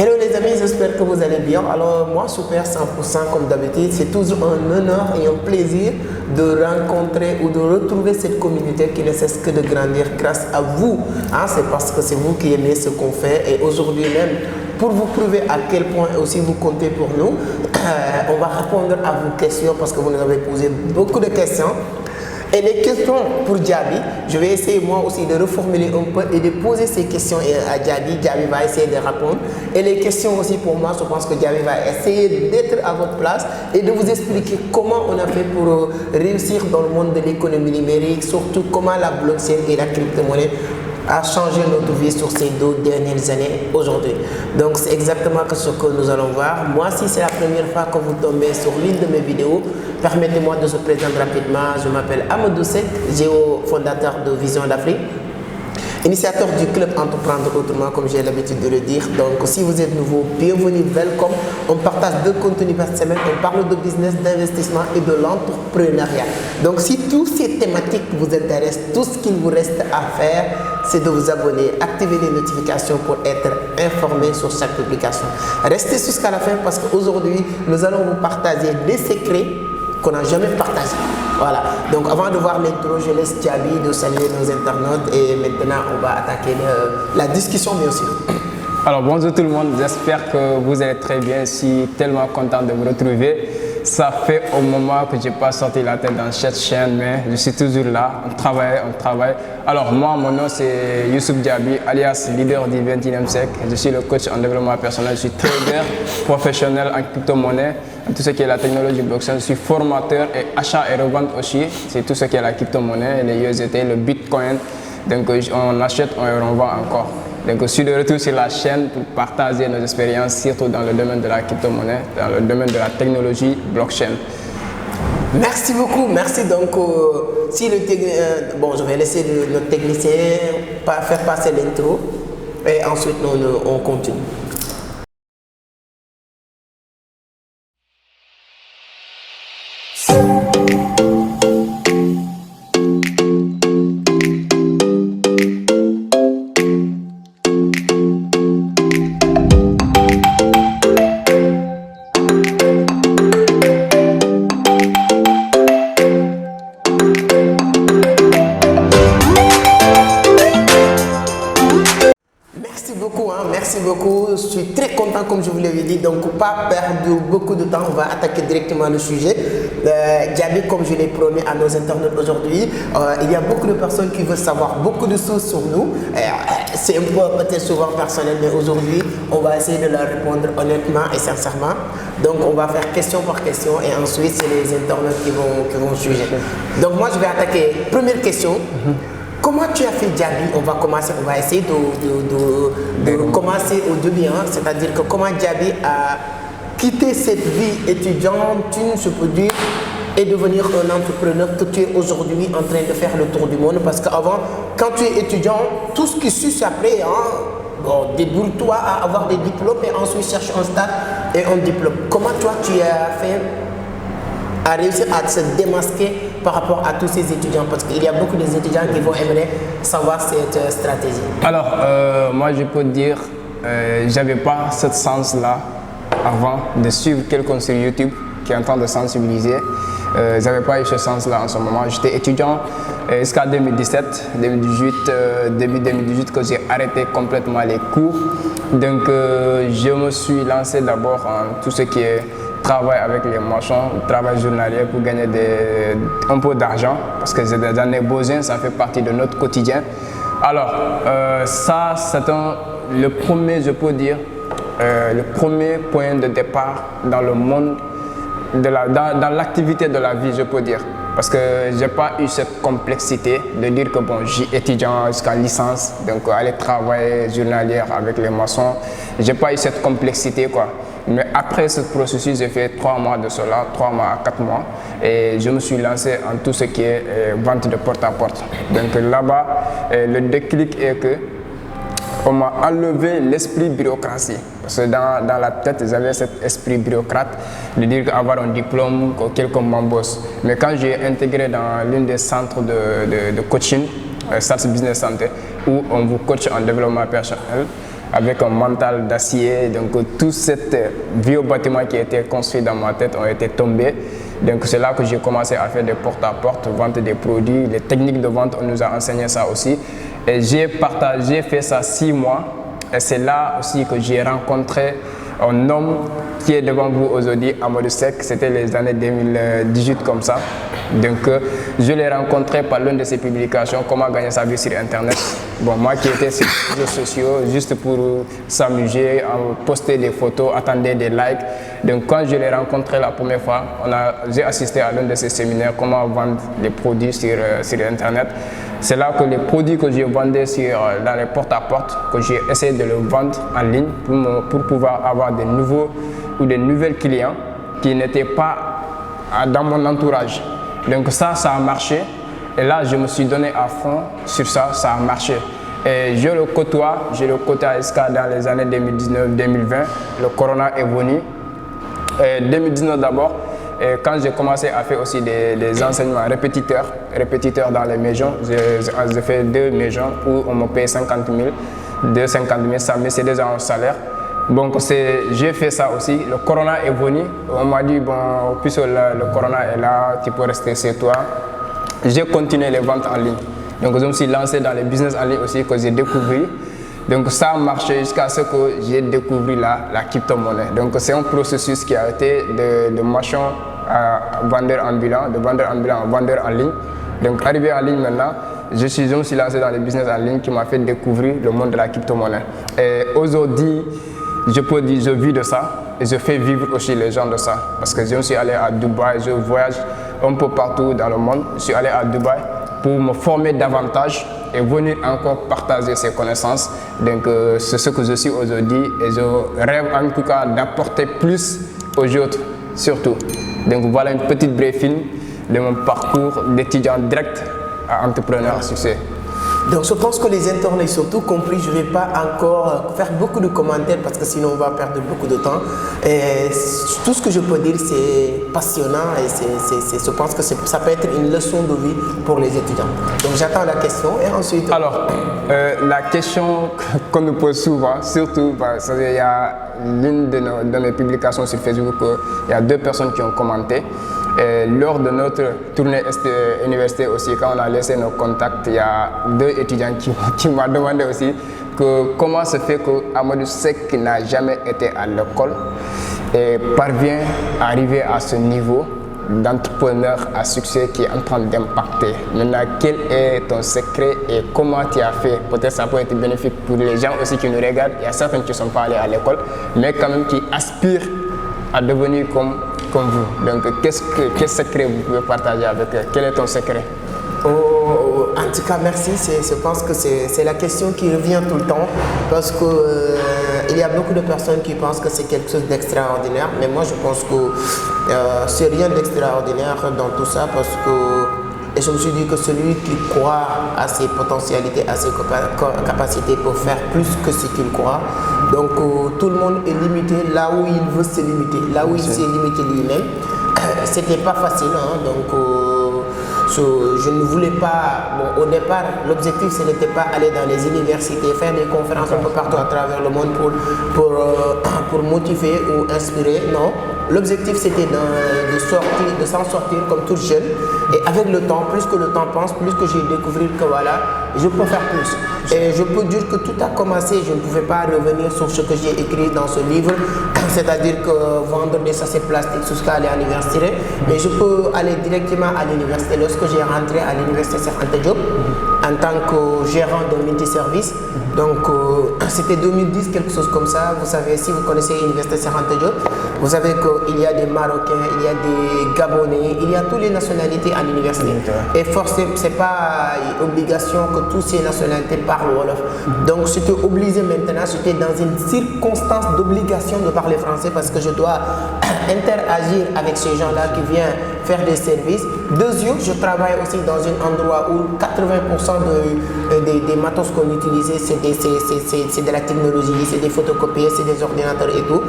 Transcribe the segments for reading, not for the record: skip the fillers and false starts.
Hello les amis, j'espère que vous allez bien. Alors moi, Super 100% comme d'habitude, c'est toujours un honneur et un plaisir de rencontrer ou de retrouver cette communauté qui ne cesse que de grandir grâce à vous. C'est parce que c'est vous qui aimez ce qu'on fait et aujourd'hui même, pour vous prouver à quel point aussi vous comptez pour nous, on va répondre à vos questions parce que vous nous avez posé beaucoup de questions. Et les questions pour Djaby, je vais essayer moi aussi de reformuler un peu et de poser ces questions à Djaby. Djaby va essayer de répondre. Et les questions aussi pour moi, je pense que Djaby va essayer d'être à votre place et de vous expliquer comment on a fait pour réussir dans le monde de l'économie numérique, surtout comment la blockchain et la crypto-monnaie a changé notre vie sur ces 2 dernières années aujourd'hui. Donc c'est exactement ce que nous allons voir. Moi, si c'est la première fois que vous tombez sur l'une de mes vidéos, permettez-moi de se présenter rapidement. Je m'appelle Amadou Seck, géofondateur de Vision d'Afrique, initiateur du club Entreprendre Autrement, comme j'ai l'habitude de le dire. Donc si vous êtes nouveau, bienvenue, welcome. On partage 2 contenus par semaine, on parle de business, d'investissement et de l'entrepreneuriat. Donc si toutes ces thématiques vous intéressent, tout ce qu'il vous reste à faire, c'est de vous abonner, activer les notifications pour être informé sur chaque publication. Restez jusqu'à la fin parce qu'aujourd'hui, nous allons vous partager des secrets qu'on n'a jamais partagés. Voilà, donc avant de voir l'intro, je laisse Djaby de saluer nos internautes et maintenant on va attaquer la discussion bien sûr. Alors bonjour tout le monde, j'espère que vous allez très bien, je suis tellement content de vous retrouver. Ça fait un moment que je n'ai pas sorti la tête dans cette chaîne, mais je suis toujours là, on travaille. Alors moi, mon nom c'est Youssouf Djaby, alias leader du 21e siècle. Je suis le coach en développement personnel, je suis trader professionnel en crypto-monnaie, tout ce qui est la technologie blockchain. Je suis formateur et achat et revente aussi, c'est tout ce qui est la crypto-monnaie, les USDT, le Bitcoin. Donc on achète, on revend encore. Donc, je suis de retour sur la chaîne pour partager nos expériences, surtout dans le domaine de la crypto-monnaie, dans le domaine de la technologie blockchain. Merci beaucoup, merci. Donc, si je vais laisser notre technicien faire passer l'intro et ensuite on continue. Merci beaucoup, je suis très content comme je vous l'avais dit, donc pas perdre beaucoup de temps, on va attaquer directement le sujet. Djaby, comme je l'ai promis à nos internautes aujourd'hui, il y a beaucoup de personnes qui veulent savoir beaucoup de choses sur nous. C'est un peu peut-être souvent personnel, mais aujourd'hui, on va essayer de leur répondre honnêtement et sincèrement. Donc on va faire question par question et ensuite c'est les internautes qui vont juger. Donc moi je vais attaquer. Première question. Comment tu as fait Djaby? On va essayer de commencer au début, c'est-à-dire que comment Djaby a quitté cette vie étudiante, je peux dire, et devenir un entrepreneur que tu es aujourd'hui en train de faire le tour du monde. Parce qu'avant, quand tu es étudiant, tout ce qui suit après, débrouille-toi à avoir des diplômes et ensuite cherche un stage et un diplôme. Comment toi tu as fait à réussir à se démasquer par rapport à tous ces étudiants, parce qu'il y a beaucoup d'étudiants qui vont aimer savoir cette stratégie. Alors, moi je peux dire, j'avais pas ce sens-là avant de suivre quelqu'un sur YouTube qui est en train de sensibiliser. J'avais pas eu ce sens-là en ce moment. J'étais étudiant jusqu'à 2017, 2018, début 2018 que j'ai arrêté complètement les cours. Donc, je me suis lancé d'abord en tout ce qui est travail avec les marchands, travail journalier pour gagner un peu d'argent parce que j'en ai besoin, ça fait partie de notre quotidien. Alors, ça, c'est le premier, je peux dire, le premier point de départ dans le monde, dans l'activité de la vie, je peux dire. Parce que je n'ai pas eu cette complexité de dire que bon, j'ai étudiant jusqu'à licence, donc aller travailler journalière avec les maçons, je n'ai pas eu cette complexité quoi. Mais après ce processus, j'ai fait 3 mois de cela, 3 mois à 4 mois, et je me suis lancé en tout ce qui est vente de porte à porte. Donc là-bas, le déclic est que on m'a enlevé l'esprit bureaucratie. Parce que dans la tête, j'avais cet esprit bureaucrate de dire qu'avoir un diplôme, que quelqu'un m'embauche. Mais quand j'ai intégré dans l'un des centres de coaching, Stats Business Santé, où on vous coach en développement personnel, avec un mental d'acier. Donc tout cet vieux bâtiment qui a été construit dans ma tête ont été tombés. Donc c'est là que j'ai commencé à faire des porte-à-porte, vente des produits, les techniques de vente, on nous a enseigné ça aussi. Et j'ai fait ça 6 mois. Et c'est là aussi que j'ai rencontré un homme qui est devant vous aujourd'hui, Amadou Seck. C'était les années 2018 comme ça. Donc je l'ai rencontré par l'une de ses publications, Comment gagner sa vie sur Internet. Bon, moi qui étais sur les réseaux sociaux juste pour s'amuser, poster des photos, attendre des likes. Donc quand je l'ai rencontré la première fois, j'ai assisté à l'un de ses séminaires, comment vendre des produits sur Internet. C'est là que les produits que j'ai vendus dans les porte-à-porte, que j'ai essayé de le vendre en ligne pour pouvoir avoir des nouveaux ou des nouvelles clients qui n'étaient pas dans mon entourage. Donc ça a marché. Et là, je me suis donné à fond sur ça, ça a marché. Et je le côtoie jusqu'à dans les années 2019-2020. Le corona est venu. 2019 d'abord. Et quand j'ai commencé à faire aussi des enseignements répétiteurs dans les maisons, j'ai fait 2 maisons où on me paye 50 000, 50 000, ça c'est déjà un salaire. Donc j'ai fait ça aussi. Le corona est venu. On m'a dit, bon, puisque le corona est là, tu peux rester chez toi. J'ai continué les ventes en ligne. Donc je me suis lancé dans les business en ligne aussi que j'ai découvert. Donc ça a marché jusqu'à ce que j'ai découvert la crypto-monnaie. Donc c'est un processus qui a été de marchand à vendeur ambulant, de vendeur ambulant à vendeur en ligne. Donc arrivé en ligne maintenant, je me suis lancé dans les business en ligne qui m'a fait découvrir le monde de la crypto-monnaie. Et aujourd'hui, je peux dire je vis de ça et je fais vivre aussi les gens de ça. Parce que je me suis allé à Dubaï, je voyage un peu partout dans le monde. Je suis allé à Dubaï pour me former davantage et venir encore partager ses connaissances. Donc c'est ce que je suis aujourd'hui et je rêve en tout cas d'apporter plus aux autres surtout. Donc voilà une petite briefing de mon parcours d'étudiant direct à entrepreneur à succès. Donc je pense que les internautes sont tout compris. Je ne vais pas encore faire beaucoup de commentaires parce que sinon on va perdre beaucoup de temps. Et tout ce que je peux dire, c'est passionnant et je pense que ça peut être une leçon de vie pour les étudiants. Donc j'attends la question et ensuite... Alors, la question qu'on nous pose souvent, surtout, il y a l'une de mes publications sur Facebook, il y a 2 personnes qui ont commenté. Et lors de notre tournée université aussi, quand on a laissé nos contacts, il y a 2 étudiants qui m'ont demandé aussi comment se fait qu'Amadou Seck, qui n'a jamais été à l'école, parvient à arriver à ce niveau d'entrepreneur à succès qui est en train d'impacter. Maintenant, quel est ton secret et comment tu as fait? Peut-être ça peut être bénéfique pour les gens aussi qui nous regardent. Il y a certains qui ne sont pas allés à l'école, mais quand même qui aspirent à devenir comme vous. Donc, quel secret vous pouvez partager avec eux? Quel est ton secret? En tout cas, merci. Je pense que c'est la question qui revient tout le temps parce que il y a beaucoup de personnes qui pensent que c'est quelque chose d'extraordinaire, mais moi je pense que c'est rien d'extraordinaire dans tout ça parce que et je me suis dit que celui qui croit à ses potentialités, à ses capacités peut faire plus que ce qu'il croit. Donc tout le monde est limité là où il veut se limiter, là où il s'est limité lui-même. C'était pas facile, hein, donc je ne voulais pas, bon, au départ, l'objectif ce n'était pas aller dans les universités, faire des conférences un peu partout à travers le monde pour motiver ou inspirer, non. L'objectif c'était de s'en sortir comme tout jeune et avec le temps, plus que le temps passe, plus que j'ai découvert que voilà, je peux faire plus. Et je peux dire que tout a commencé, je ne pouvais pas revenir sur ce que j'ai écrit dans ce livre, c'est-à-dire que vendre des sachets plastiques jusqu'à aller à l'université, mais je peux aller directement à l'université. Lorsque j'ai rentré à l'université Cheikh Anta Diop en tant que gérant de multiservice, donc c'était 2010, quelque chose comme ça. Vous savez, si vous connaissez l'université Cheikh Anta Diop, vous savez qu'il y a des Marocains, il y a des Gabonais, il y a toutes les nationalités à l'université. Et forcément, ce n'est pas obligation que toutes ces nationalités parlent Wolof. Donc j'étais obligé maintenant, j'étais dans une circonstance d'obligation de parler français parce que je dois interagir avec ces gens-là qui viennent faire des services. Deuxièmement, je travaille aussi dans un endroit où 80% des matos qu'on utilisait, c'est de la technologie, c'est des photocopiers, c'est des ordinateurs et tout.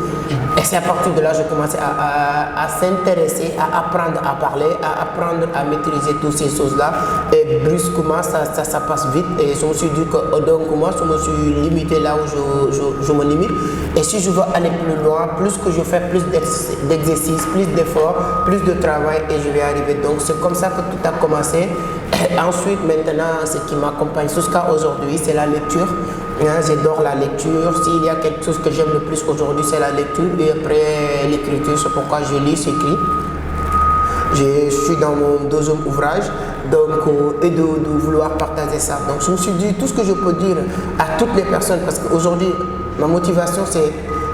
Et c'est à partir de là que j'ai commencé à s'intéresser, à apprendre à parler, à apprendre à maîtriser toutes ces choses-là. Et brusquement, ça passe vite. Et je me suis dit que donc moi, je me suis limité là où je me limite. Et si je veux aller plus loin, plus que je fais plus d'exercices, plus d'efforts, plus de travail, et je vais arriver. Donc c'est comme ça que tout a commencé. Et ensuite, maintenant, ce qui m'accompagne jusqu'à aujourd'hui, c'est la lecture. J'adore la lecture. S'il y a quelque chose que j'aime le plus aujourd'hui, c'est la lecture. Et après l'écriture, c'est pourquoi je lis, j'écris. Je suis dans mon deuxième ouvrage, donc, et de vouloir partager ça. Donc je me suis dit tout ce que je peux dire à toutes les personnes, parce qu'aujourd'hui, ma motivation, c'est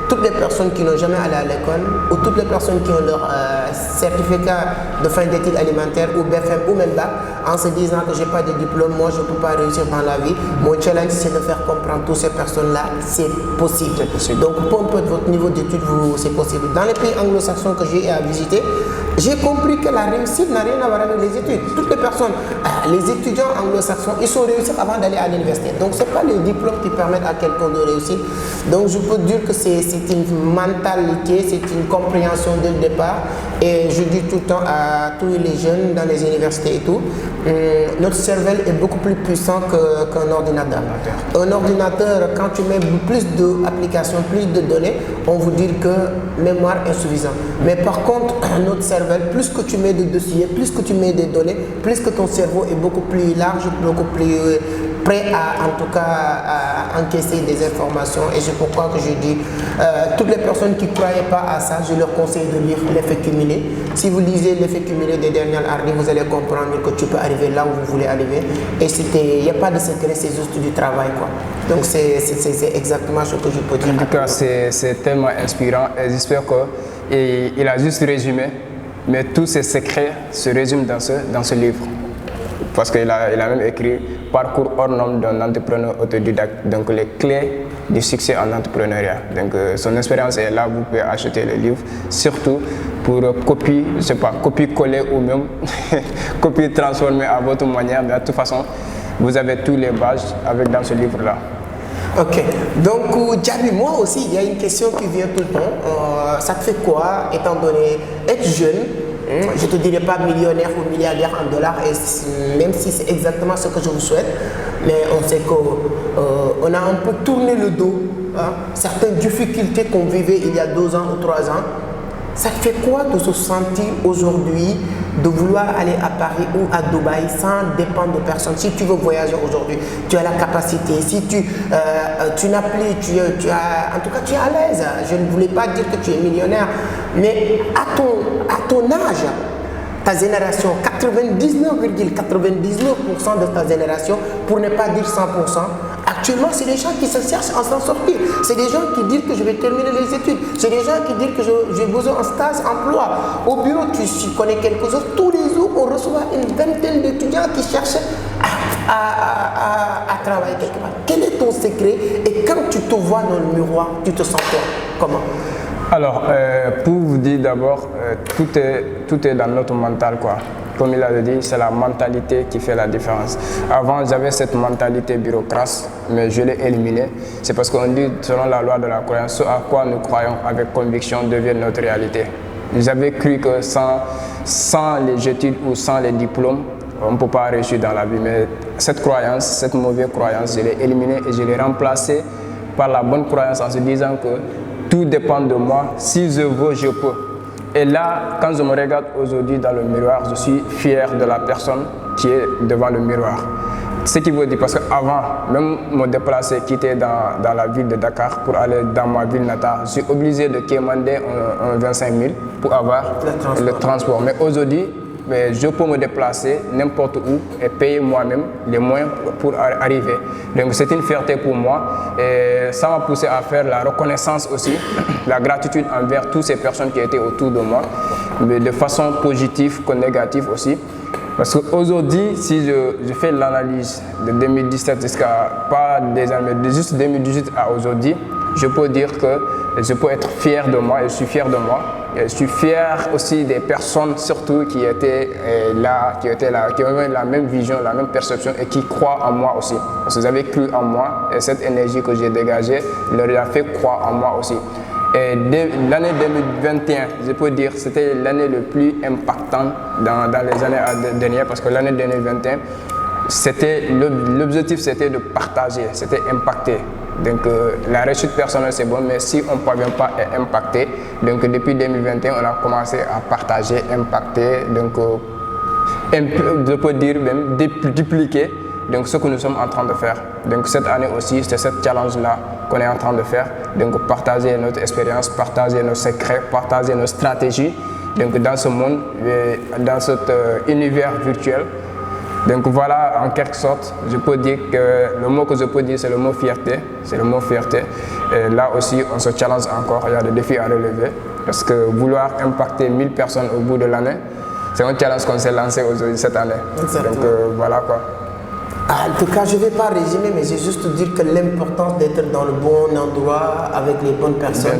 toutes les personnes qui n'ont jamais allé à l'école, ou toutes les personnes qui ont leur certificat de fin d'études alimentaires, ou BFM, ou même bac, en se disant que je n'ai pas de diplôme, moi je ne peux pas réussir dans la vie. Mon challenge, c'est de faire comprendre toutes ces personnes-là, c'est possible. Donc, peu importe votre niveau d'études, c'est possible. Dans les pays anglo-saxons que j'ai à visiter, j'ai compris que la réussite n'a rien à voir avec les études. Toutes les personnes, les étudiants anglo-saxons, ils sont réussis avant d'aller à l'université. Donc, ce n'est pas les diplômes qui permettent à quelqu'un de réussir. Donc, je peux dire que c'est une mentalité, c'est une compréhension dès le départ. Et je dis tout le temps à tous les jeunes dans les universités et tout, notre cerveau est beaucoup plus puissant qu'un ordinateur. Un ordinateur, quand tu mets plus d'applications, plus de données, on vous dit que mémoire insuffisante. Mais par contre, notre cerveau, plus que tu mets de dossiers, plus que tu mets des données, plus que ton cerveau est beaucoup plus large, beaucoup plus prêt à, en tout cas, à encaisser des informations. Et c'est pourquoi que je dis, toutes les personnes qui ne croyaient pas à ça, je leur conseille de lire l'effet cumulé. Si vous lisez l'effet cumulé des dernières années, vous allez comprendre que tu peux arriver là où vous voulez arriver. Et il n'y a pas de secret, c'est juste du travail, quoi. Donc c'est exactement ce que je peux dire. En tout cas, c'est tellement inspirant et j'espère qu'il a juste résumé, mais tous ces secrets se résument dans ce livre. Parce qu'il a même écrit Parcours hors norme d'un entrepreneur autodidacte, donc les clés du succès en entrepreneuriat. Donc son expérience est là, vous pouvez acheter le livre, surtout pour copier-coller ou même copier-transformer à votre manière. Mais de toute façon, vous avez tous les bases dans ce livre-là. Ok, donc Djaby, moi aussi, il y a une question qui vient tout le temps. Ça te fait quoi, étant donné être jeune? Je ne te dirai pas millionnaire ou milliardaire en dollars, et même si c'est exactement ce que je vous souhaite, mais on sait qu'on a un peu tourné le dos, certaines difficultés qu'on vivait il y a 2 ans ou 3 ans. Ça te fait quoi de se sentir aujourd'hui, de vouloir aller à Paris ou à Dubaï sans dépendre de personne? Si tu veux voyager aujourd'hui, tu as la capacité. Si tu n'as plus, en tout cas tu es à l'aise. Je ne voulais pas dire que tu es millionnaire, mais à ton âge, ta génération, 99,99% de ta génération, pour ne pas dire 100%, actuellement, c'est des gens qui se cherchent à s'en sortir. C'est des gens qui disent que je vais terminer les études. C'est des gens qui disent que j'ai besoin d'un stage emploi. Au bureau, tu connais quelque chose. Tous les jours, on reçoit une vingtaine d'étudiants qui cherchent à travailler quelque part. Quel est ton secret? Et quand tu te vois dans le miroir, tu te sens quoi? Comment? Alors, pour vous dire d'abord, tout est dans notre mental, quoi. Comme il a dit, c'est la mentalité qui fait la différence. Avant, j'avais cette mentalité bureaucrate, mais je l'ai éliminée. C'est parce qu'on dit, selon la loi de la croyance, ce à quoi nous croyons avec conviction devient notre réalité. J'avais cru que sans les études ou sans les diplômes, on ne peut pas réussir dans la vie. Mais cette croyance, cette mauvaise croyance, je l'ai éliminée et je l'ai remplacée par la bonne croyance en se disant que tout dépend de moi. Si je veux, je peux. Et là, quand je me regarde aujourd'hui dans le miroir, je suis fier de la personne qui est devant le miroir. Ce qui veut dire, parce qu'avant, même me déplacer, quitter dans la ville de Dakar pour aller dans ma ville natale, je suis obligé de quémander un 25 000 pour avoir le transport. Mais aujourd'hui, je peux me déplacer n'importe où et payer moi-même les moyens pour arriver. Donc c'est une fierté pour moi et ça m'a poussé à faire la reconnaissance aussi, la gratitude envers toutes ces personnes qui étaient autour de moi, mais de façon positive que négative aussi. Parce qu'aujourd'hui, si je fais l'analyse de 2017 jusqu'à pas des années, mais juste 2018 à aujourd'hui, je peux dire que je peux être fier de moi et je suis fier de moi. Et je suis fier aussi des personnes surtout qui étaient là, qui avaient la même vision, la même perception et qui croient en moi aussi. Parce qu'ils avaient cru en moi et cette énergie que j'ai dégagée leur a fait croire en moi aussi. L'année 2021, je peux dire, c'était l'année le plus impactante dans les années dernières parce que l'année 2021, l'objectif c'était de partager, c'était impacter. Donc la réussite personnelle c'est bon, mais si on ne parvient pas à impacter, donc depuis 2021 on a commencé à partager, impacter, donc je peux dire même dupliquer donc ce que nous sommes en train de faire. Donc cette année aussi c'est ce challenge là qu'on est en train de faire, donc partager notre expérience, partager nos secrets, partager nos stratégies donc dans ce monde, dans cet univers virtuel. Donc voilà, en quelque sorte, je peux dire que le mot que je peux dire, c'est le mot fierté. C'est le mot fierté. Et là aussi, on se challenge encore, il y a des défis à relever. Parce que vouloir impacter 1000 personnes au bout de l'année, c'est un challenge qu'on s'est lancé aujourd'hui, cette année. Exactement. Donc voilà quoi. En tout cas, je ne vais pas résumer, mais je vais juste dire que l'importance d'être dans le bon endroit avec les bonnes personnes.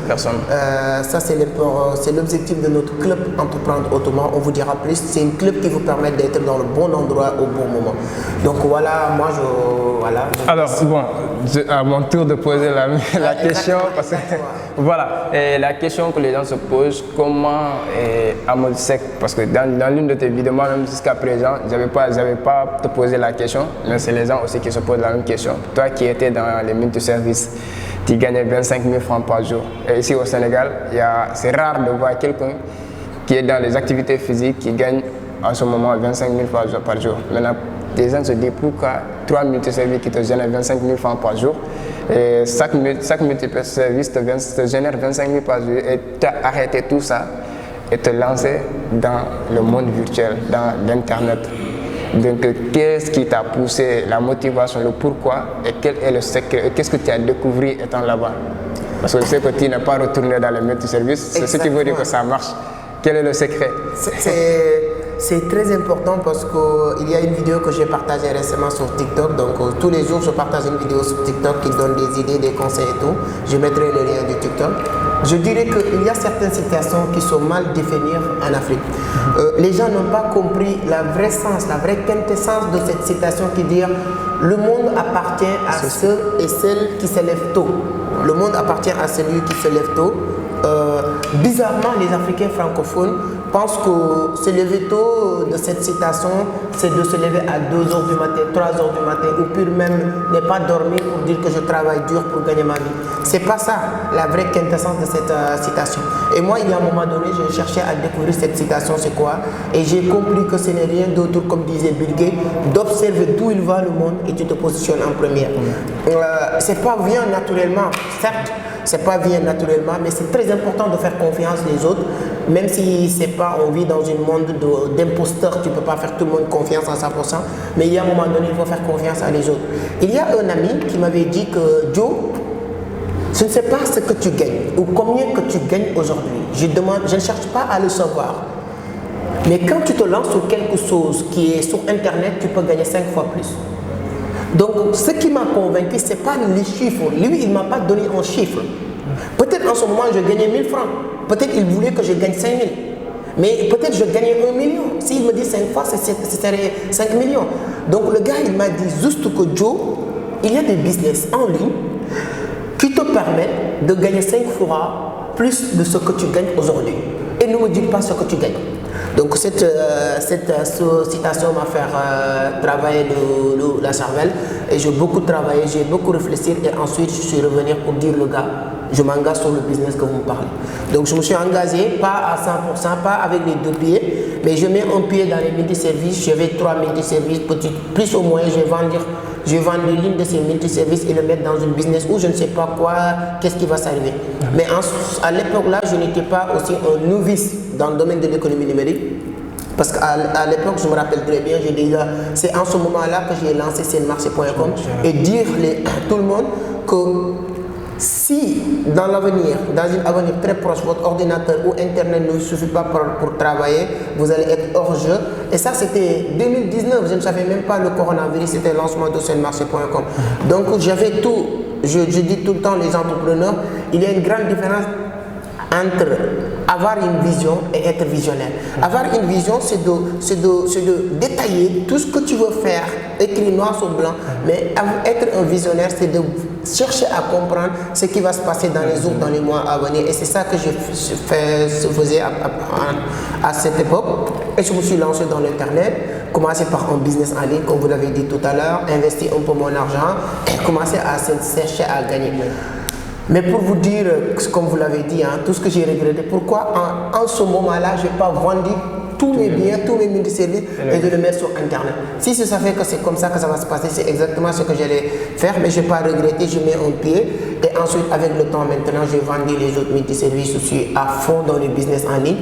Ça, c'est l'objectif de notre club Entreprendre Autrement. On vous dira plus. C'est un club qui vous permet d'être dans le bon endroit au bon moment. Donc voilà, moi Alors, bon, à mon tour de poser la question. Parce que, voilà, et la question que les gens se posent, comment Amadou Seck, parce que dans l'une de tes vidéos, même jusqu'à présent, je n'avais pas te posé la question. Mais c'est les gens aussi qui se posent la même question. Toi qui étais dans les multiservices, tu gagnais 25 000 francs par jour. Et ici au Sénégal, c'est rare de voir quelqu'un qui est dans les activités physiques qui gagne en ce moment 25 000 francs par jour. Maintenant, les gens se disent pourquoi 3 multiservices qui te génèrent 25 000 francs par jour et chaque multiservice te génère 25 000 par jour et tu as arrêté tout ça et te lancer dans le monde virtuel, dans l'Internet. Donc, qu'est-ce qui t'a poussé, la motivation, le pourquoi et quel est le secret, qu'est-ce que tu as découvert étant là-bas? Parce que je sais que tu n'es pas retourné dans les multiservices, c'est ce qui veut dire que ça marche. Quel est le secret? C'est très important parce qu'il y a une vidéo que j'ai partagée récemment sur TikTok. Donc tous les jours, je partage une vidéo sur TikTok qui donne des idées, des conseils et tout. Je mettrai le lien du TikTok. Je dirais qu'il y a certaines situations qui sont mal définies en Afrique. Les gens n'ont pas compris la vraie sens, la vraie quintessence de cette citation qui dit « Le monde appartient à ceux et celles qui se lèvent tôt ». Le monde appartient à celui qui se lève tôt. Bizarrement, les Africains francophones pensent que se lever tôt de cette citation, c'est de se lever à 2 h du matin, 3 h du matin, ou pire même ne pas dormir pour dire que je travaille dur pour gagner ma vie. C'est pas ça la vraie quintessence de cette citation. Et moi, il y a un moment donné, j'ai cherché à découvrir cette citation, c'est quoi, et j'ai compris que ce n'est rien d'autre, comme disait Bill Gates, d'observer d'où il va le monde et tu te positionnes en première. C'est pas bien naturellement, certes. C'est pas bien naturellement, mais c'est très important de faire confiance aux autres, même si c'est pas, on vit dans un monde d'imposteurs, tu peux pas faire tout le monde confiance à 100%, mais il y a un moment donné, il faut faire confiance à les autres. Il y a un ami qui m'avait dit que Joe, je ne sais pas ce que tu gagnes ou combien que tu gagnes aujourd'hui. Je ne cherche pas à le savoir. Mais quand tu te lances sur quelque chose qui est sur Internet, tu peux gagner 5 fois plus. Donc, ce qui m'a convaincu, ce n'est pas les chiffres. Lui, il ne m'a pas donné un chiffre. Peut-être en ce moment, je gagnais 1000 francs. Peut-être qu'il voulait que je gagne 5000. Mais peut-être je gagnais 1 million. S'il me dit 5 fois, ce serait 5 millions. Donc, le gars, il m'a dit juste que Joe, il y a des business en ligne qui te permettent de gagner 5 fois plus de ce que tu gagnes aujourd'hui. Et ne me dis pas ce que tu gagnes. Donc cette citation m'a fait travailler la cervelle et j'ai beaucoup travaillé, j'ai beaucoup réfléchi et ensuite je suis revenu pour dire le gars, je m'engage sur le business que vous me parlez. Donc je me suis engagé, pas à 100%, pas avec les 2 pieds, mais je mets un pied dans les multiservices, je vais 3 multiservices, plus ou moins je vais vendre l'une de ces multiservices et le mettre dans une business où je ne sais pas quoi, qu'est-ce qui va s'arriver. Mais à l'époque-là, je n'étais pas aussi un novice dans le domaine de l'économie numérique. Parce qu'à l'époque, je me rappelle très bien, c'est en ce moment-là que j'ai lancé cnmarché.com et dire à tout le monde que si dans l'avenir, dans un avenir très proche, votre ordinateur ou Internet ne suffit pas pour travailler, vous allez être hors jeu. Et ça, c'était 2019, je ne savais même pas le coronavirus, c'était le lancement de cnmarché.com. Donc j'avais tout, je dis tout le temps les entrepreneurs, il y a une grande différence entre avoir une vision et être visionnaire. Avoir une vision, c'est de détailler tout ce que tu veux faire, écrit noir sur blanc, mais être un visionnaire, c'est chercher à comprendre ce qui va se passer dans les jours, dans les mois à venir. Et c'est ça que je faisais à cette époque. Et je me suis lancé dans l'Internet, commencé par un business en ligne, comme vous l'avez dit tout à l'heure, investi un peu mon argent et commencé à chercher à gagner. Mais pour vous dire, comme vous l'avez dit, tout ce que j'ai regretté, pourquoi en ce moment-là, je n'ai pas vendu tous mes biens, tous mes multiservices et de le mettre sur Internet. Si ça fait que c'est comme ça que ça va se passer, c'est exactement ce que j'allais faire, mais je n'ai pas regretté, je mets un pied. Et ensuite, avec le temps maintenant, j'ai vendu les autres multiservices, je suis à fond dans le business en ligne.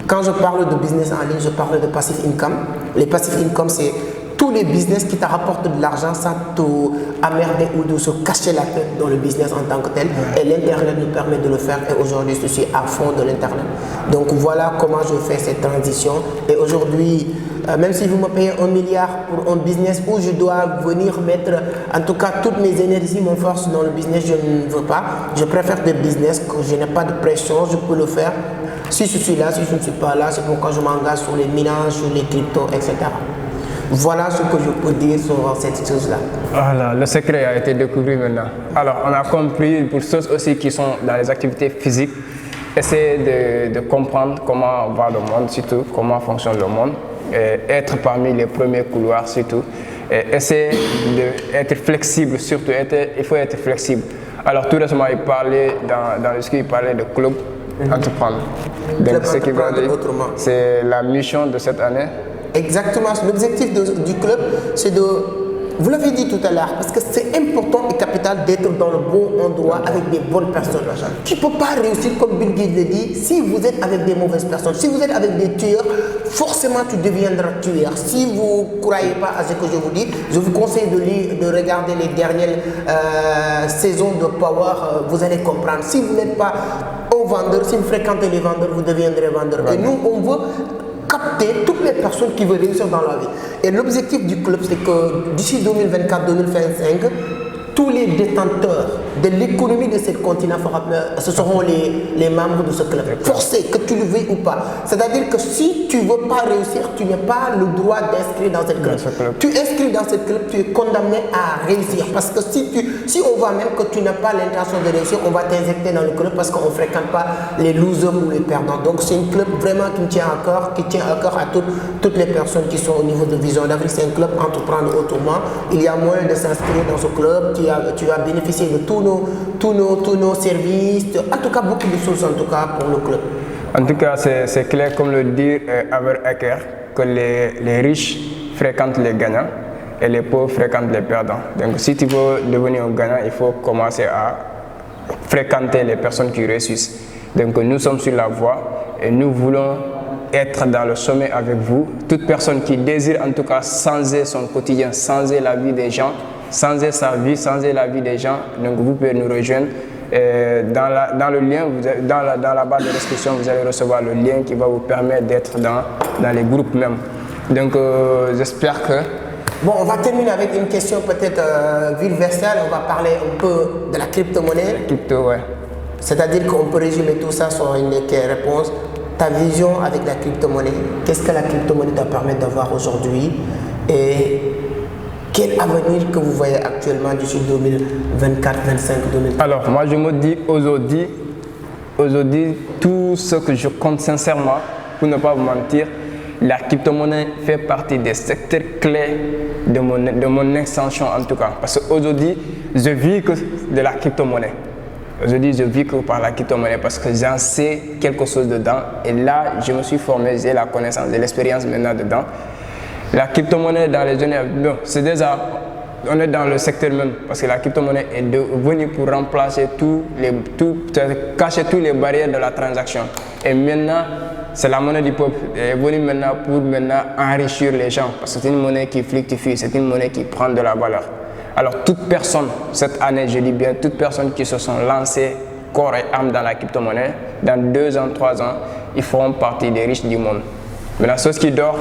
Quand je parle de business en ligne, je parle de passive income. Les passive income, c'est tous les business qui te rapportent de l'argent sans t'emmerder ou de se cacher la tête dans le business en tant que tel. Et l'Internet nous permet de le faire. Et aujourd'hui, je suis à fond de l'Internet. Donc voilà comment je fais cette transition. Et aujourd'hui, même si vous me payez 1 milliard pour un business où je dois venir mettre, en tout cas, toutes mes énergies, mon force dans le business, je ne veux pas. Je préfère des business que je n'ai pas de pression, je peux le faire. Si je suis là, si je ne suis pas là, c'est pourquoi je m'engage sur les minages, sur les cryptos, etc. Voilà ce que je peux dire sur cette chose-là. Voilà, le secret a été découvert maintenant. Alors, on a compris pour ceux aussi qui sont dans les activités physiques, essayer de comprendre comment va le monde, surtout comment fonctionne le monde, et être parmi les premiers couloirs surtout, et essayer d'être flexible surtout, il faut être flexible. Alors, tout récemment, il parlait dans le discours, il parlait de club entreprendre. Donc, ce qui va dire, c'est la mission de cette année. Exactement. L'objectif du club, c'est de, vous l'avez dit tout à l'heure, parce que c'est important et capital d'être dans le bon endroit avec des bonnes personnes. Tu ne peux pas réussir, comme Bill Gates le dit, si vous êtes avec des mauvaises personnes. Si vous êtes avec des tueurs, forcément tu deviendras tueur. Si vous ne croyez pas à ce que je vous dis, je vous conseille de regarder les dernières saisons de Power, vous allez comprendre. Si vous n'êtes pas un vendeur, si vous fréquentez les vendeurs, vous deviendrez vendeur. Et nous, on veut capter toutes les personnes qui veulent réussir dans la vie. Et l'objectif du club, c'est que d'ici 2024-2025, tous les détenteurs de l'économie de ce continent, ce seront les membres de ce club. Forcé, que tu le veuilles ou pas. C'est-à-dire que si tu ne veux pas réussir, tu n'as pas le droit d'inscrire dans cette club. Tu inscris dans cette club, tu es condamné à réussir. Parce que si on voit même que tu n'as pas l'intention de réussir, on va t'injecter dans le club parce qu'on ne fréquente pas les losers ou les perdants. Donc c'est un club vraiment qui me tient à cœur, qui tient à cœur à toutes les personnes qui sont au niveau de Vision d'Afrique. C'est un club entreprendre autrement. Il y a moyen de s'inscrire dans ce club. Tu vas bénéficier de tous nos services, en tout cas beaucoup de choses en tout cas pour le club. En tout cas, c'est clair comme le dit Albert Ecker, que les riches fréquentent les gagnants et les pauvres fréquentent les perdants. Donc si tu veux devenir un gagnant, il faut commencer à fréquenter les personnes qui réussissent. Donc nous sommes sur la voie et nous voulons être dans le sommet avec vous. Toute personne qui désire en tout cas changer son quotidien, changer la vie des gens, changer sa vie, changer la vie des gens, donc vous pouvez nous rejoindre. Dans le lien, dans la barre de description, vous allez recevoir le lien qui va vous permettre d'être dans les groupes même. Donc j'espère que... Bon, on va terminer avec une question peut-être universelle. On va parler un peu de la crypto-monnaie. Crypto, ouais. C'est-à-dire qu'on peut résumer tout ça sur une réponse. Ta vision avec la crypto-monnaie, qu'est-ce que la crypto-monnaie te permet d'avoir aujourd'hui et quel avenir que vous voyez actuellement d'ici 2024, 2025, 2030? Alors, moi je me dis aujourd'hui, tout ce que je compte sincèrement, pour ne pas vous mentir, la crypto-monnaie fait partie des secteurs clés de mon extension en tout cas. Parce qu'aujourd'hui, je vis que de la crypto-monnaie. Aujourd'hui, je vis que par la crypto-monnaie parce que j'en sais quelque chose dedans. Et là, je me suis formé, j'ai la connaissance, j'ai l'expérience maintenant dedans. La crypto-monnaie dans les années, c'est déjà, on est dans le secteur même parce que la crypto-monnaie est venue pour remplacer cacher toutes les barrières de la transaction. Et maintenant, c'est la monnaie du peuple. Elle est venue maintenant pour enrichir les gens parce que c'est une monnaie qui fluctue, c'est une monnaie qui prend de la valeur. Alors toute personne, cette année, je dis bien, toute personne qui se sont lancées corps et âme dans la crypto-monnaie, dans 2 ans, 3 ans, ils feront partie des riches du monde. Mais la chose qui dort,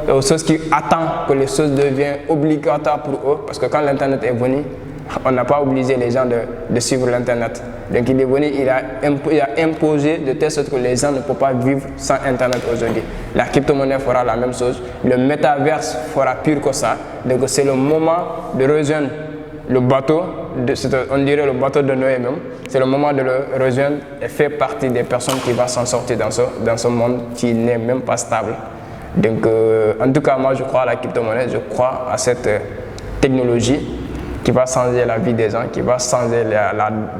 la chose qui attend que les choses deviennent obligatoires pour eux, parce que quand l'Internet est venu, on n'a pas obligé les gens de suivre l'Internet. Donc il est venu, il a imposé de telle sorte que les gens ne peuvent pas vivre sans Internet aujourd'hui. La crypto-monnaie fera la même chose, le métaverse fera pire que ça. Donc c'est le moment de rejoindre le bateau, on dirait le bateau de Noé même, c'est le moment de le rejoindre et faire partie des personnes qui vont s'en sortir dans ce monde qui n'est même pas stable. Donc, en tout cas, moi, je crois à la crypto-monnaie, je crois à cette technologie qui va changer la vie des gens, qui va changer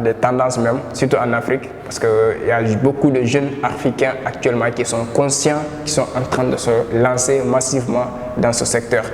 les tendances même, surtout en Afrique, parce qu'il y a beaucoup de jeunes Africains actuellement qui sont conscients, qui sont en train de se lancer massivement dans ce secteur.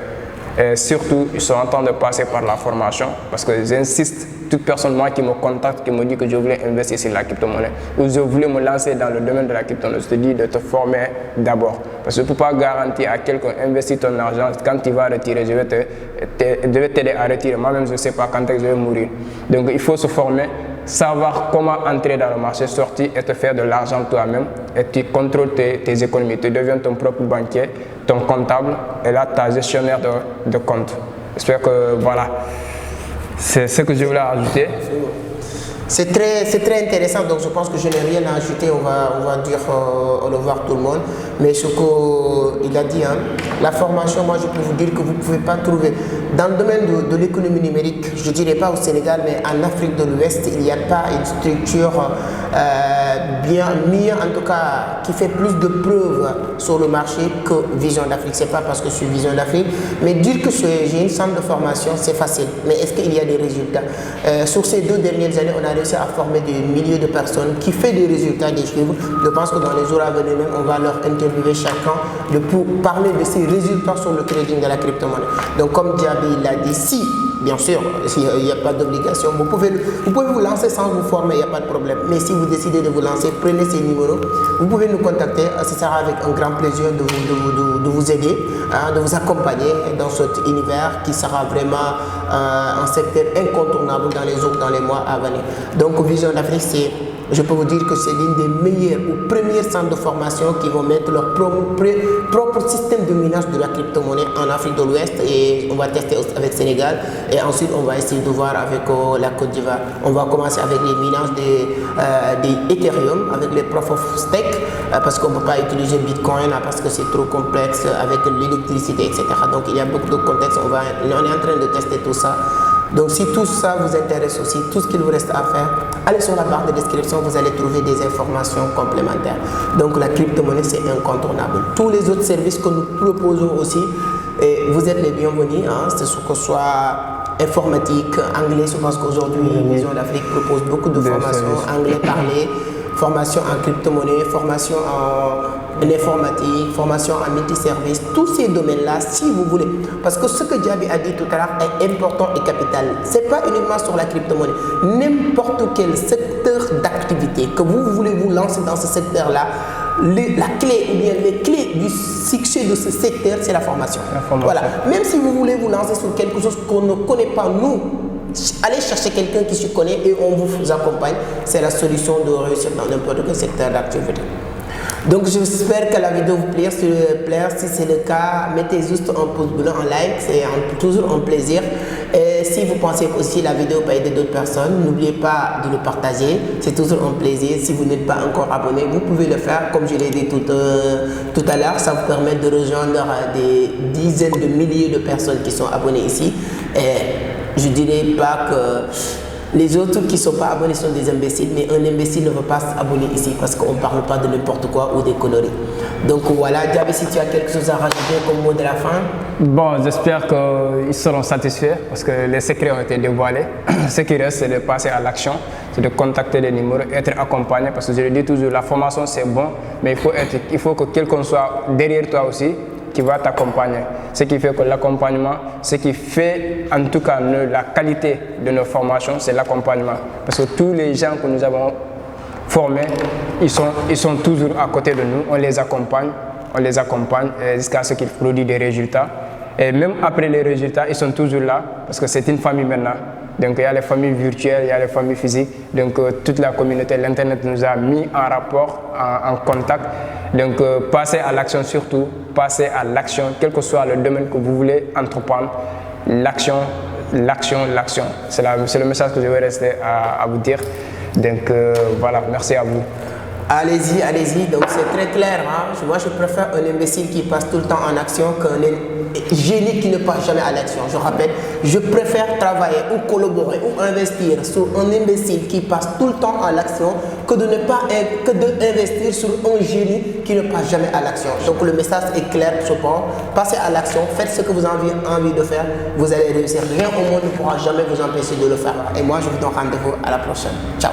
Et surtout, ils sont en train de passer par la formation, parce que j'insiste, toute personne moi qui me contacte, qui me dit que je voulais investir sur la crypto-monnaie, ou je voulais me lancer dans le domaine de la crypto-monnaie, je te dis de te former d'abord. Parce que je ne peux pas garantir à quelqu'un investir ton argent, quand tu vas retirer, je vais t'aider à retirer. Moi-même, je ne sais pas quand est-ce que je vais mourir. Donc, il faut se former, savoir comment entrer dans le marché, sortir et te faire de l'argent toi-même. Et tu contrôles tes économies, tu deviens ton propre banquier, ton comptable, et là, tu es gestionnaire de compte. J'espère que voilà, c'est ce que je voulais ajouter. C'est très intéressant, donc je pense que je n'ai rien à ajouter, on va dire au revoir tout le monde. Mais ce qu'il a dit, hein, la formation, moi je peux vous dire que vous ne pouvez pas trouver. Dans le domaine de l'économie numérique, je ne dirais pas au Sénégal, mais en Afrique de l'Ouest, il n'y a pas une structure bien mise, en tout cas qui fait plus de preuves sur le marché que Vision d'Afrique. Ce n'est pas parce que je suis Vision d'Afrique, mais dire que j'ai une centre de formation, c'est facile. Mais est-ce qu'il y a des résultats? Sur ces 2 dernières années, on a réussi à former des milliers de personnes qui font des résultats, des chiffres. Je pense que dans les jours à venir même, on va leur interviewer chacun pour parler de ces résultats sur le trading de la crypto-monnaie. Donc comme Diaby l'a dit, si, bien sûr, il n'y a pas d'obligation, vous pouvez vous lancer sans vous former, il n'y a pas de problème. Mais si vous décidez de vous lancer, prenez ces numéros, vous pouvez nous contacter, ce sera avec un grand plaisir de vous aider, hein, de vous accompagner dans cet univers qui sera vraiment un secteur incontournable dans les mois à venir. Donc Vision d'Afrique, je peux vous dire que c'est l'une des meilleures ou premières centres de formation qui vont mettre leur propre système de minage de la crypto-monnaie en Afrique de l'Ouest, et on va tester avec Sénégal, et ensuite on va essayer de voir avec la Côte d'Ivoire. On va commencer avec les minages des Ethereum, avec les Proof of Stake, parce qu'on ne peut pas utiliser Bitcoin là, parce que c'est trop complexe avec l'électricité, etc. Donc il y a beaucoup de contextes, on est en train de tester tout ça. Donc si tout ça vous intéresse aussi, tout ce qu'il vous reste à faire, allez sur la barre de description, vous allez trouver des informations complémentaires. Donc la crypto-monnaie, c'est incontournable. Tous les autres services que nous proposons aussi, et vous êtes les bienvenus, hein, que ce soit informatique, anglais, je pense qu'aujourd'hui Vision d'Afrique propose beaucoup de formations, anglais parlé, formation en crypto-monnaie, formation en informatique, formation en multiservice, tous ces domaines-là, si vous voulez. Parce que ce que Diaby a dit tout à l'heure est important et capital. Ce n'est pas uniquement sur la crypto-monnaie. N'importe quel secteur d'activité que vous voulez vous lancer dans ce secteur-là, la clé ou bien les clés du succès de ce secteur, c'est la formation. Voilà. Même si vous voulez vous lancer sur quelque chose qu'on ne connaît pas, nous, allez chercher quelqu'un qui se connaît et on vous accompagne. C'est la solution de réussir dans n'importe quel secteur d'activité. Donc j'espère que la vidéo vous plaît. Si c'est le cas, mettez juste un pouce bleu, un like, c'est toujours un plaisir. Et si vous pensez que aussi la vidéo peut aider d'autres personnes, n'oubliez pas de le partager, c'est toujours un plaisir. Si vous n'êtes pas encore abonné, vous pouvez le faire, comme je l'ai dit tout à l'heure, ça vous permet de rejoindre des dizaines de milliers de personnes qui sont abonnées ici. Et je ne dirais pas que les autres qui ne sont pas abonnés sont des imbéciles, mais un imbécile ne veut pas s'abonner ici parce qu'on ne parle pas de n'importe quoi ou des conneries. Donc voilà, Diaby, si tu as quelque chose à rajouter comme mot de la fin. Bon, j'espère qu'ils seront satisfaits parce que les secrets ont été dévoilés. Ce qui reste, c'est de passer à l'action, c'est de contacter les numéros, être accompagné, parce que je le dis toujours, la formation c'est bon, mais il faut que quelqu'un soit derrière toi aussi qui va t'accompagner. Ce qui fait que l'accompagnement, ce qui fait en tout cas la qualité de nos formations, c'est l'accompagnement. Parce que tous les gens que nous avons formés, ils sont toujours à côté de nous, on les accompagne jusqu'à ce qu'ils produisent des résultats. Et même après les résultats, ils sont toujours là, parce que c'est une famille maintenant. Donc il y a les familles virtuelles, il y a les familles physiques. Donc toute la communauté, l'Internet nous a mis en rapport, en contact. Donc passez à l'action surtout, passez à l'action, quel que soit le domaine que vous voulez entreprendre. L'action, l'action, l'action. C'est le message que je vais rester à vous dire. Donc voilà, merci à vous. Allez-y, allez-y. Donc c'est très clair. Hein? Moi, je préfère un imbécile qui passe tout le temps en action qu'un génie qui ne passe jamais à l'action. Je rappelle, je préfère travailler ou collaborer ou investir sur un imbécile qui passe tout le temps à l'action que d'investir sur un génie qui ne passe jamais à l'action. Donc le message est clair, je pense. Passez à l'action, faites ce que vous avez envie de faire, vous allez réussir. Rien au monde ne pourra jamais vous empêcher de le faire. Et moi, je vous donne rendez-vous à la prochaine. Ciao.